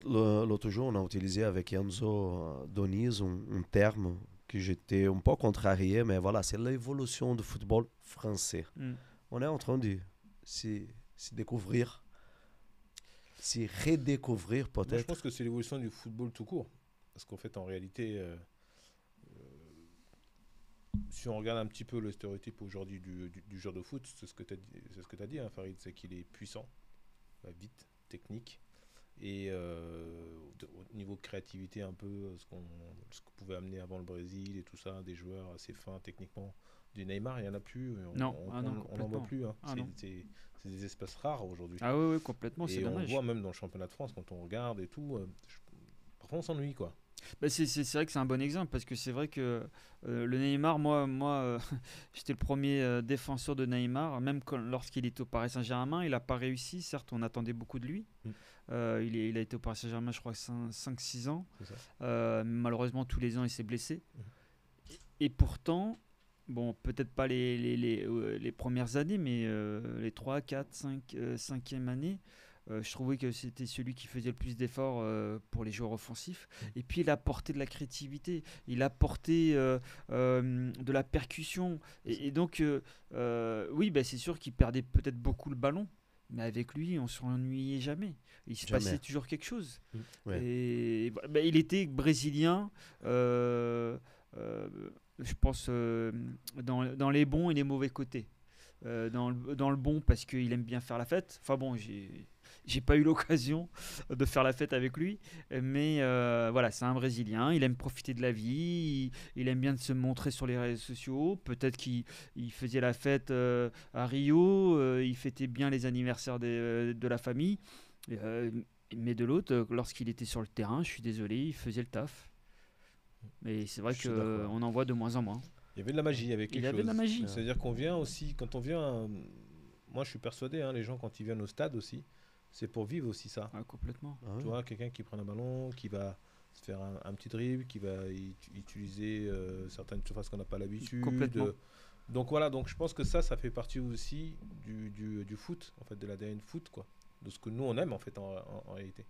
L'autre jour, on a utilisé avec Enzo Doniz un terme que j'étais un peu contrarié, mais voilà, c'est l'évolution du football français. Hmm. On est en train de se, se découvrir, se redécouvrir Moi, je pense peut-être. que c'est l'évolution du football tout court. Parce qu'en fait, en réalité, si on regarde un petit peu le stéréotype aujourd'hui du joueur de foot, c'est ce que tu as dit, c'est ce que tu dit, hein, Farid, c'est qu'il est puissant, vite, technique. Et au niveau créativité, un peu ce qu'on pouvait amener avant le Brésil et tout ça, des joueurs assez fins techniquement. Du Neymar, il n'y en a plus, Non, ah non, on n'en voit complètement. plus, hein. Ah non. C'est des espèces rares aujourd'hui. Ah oui, oui, complètement, c'est Et on dommage. voit même dans le championnat de France, quand on regarde et tout, parfois on s'ennuie, quoi. Bah, c'est vrai que c'est un bon exemple parce que c'est vrai que le Neymar, j'étais le premier défenseur de Neymar, même lorsqu'il était au Paris Saint-Germain, il n'a pas réussi. Certes, on attendait beaucoup de lui. Mm. Il a été au Paris Saint-Germain, je crois, 5-6 ans. C'est ça. Malheureusement, tous les ans, il s'est blessé. Mhm. Et pourtant, bon, peut-être pas les premières années, mais les 3 4 5 5e année, je trouvais que c'était celui qui faisait le plus d'efforts pour les joueurs offensifs. Et puis il a apporté de la créativité, il a apporté de la percussion. Et donc, oui, bah, c'est sûr qu'il perdait peut-être beaucoup le ballon. Mais avec lui, on ne s'ennuyait jamais. Il se passait Jamais. toujours quelque chose. Ouais. Et bah, il était brésilien. Euh, je pense dans les bons et les mauvais côtés. Dans le bon parce qu'il aime bien faire la fête. Enfin bon, j'ai pas eu l'occasion de faire la fête avec lui, mais voilà, c'est un Brésilien. Il aime profiter de la vie. Il aime bien de se montrer sur les réseaux sociaux. Peut-être qu'il faisait la fête à Rio. Il fêtait bien les anniversaires de la famille. Euh, mais de l'autre, lorsqu'il était sur le terrain, je suis désolé, il faisait le taf. Mais c'est vrai Je suis d'accord. qu'on en voit de moins en moins. Il y avait de la magie, il y avait Il quelque avait de la chose. magie. Ouais. C'est-à-dire qu'on vient aussi, quand on vient, moi je suis persuadé, hein, les gens quand ils viennent au stade aussi, c'est pour vivre aussi ça. Ah, complètement. Ah Tu ouais. vois, quelqu'un qui prend un ballon, qui va se faire un petit dribble, qui va utiliser certaines surfaces qu'on n'a pas l'habitude. Complètement. Donc voilà, donc je pense que ça fait partie aussi du foot, en fait, de l'ADN foot, quoi. De ce que nous on aime en fait en réalité.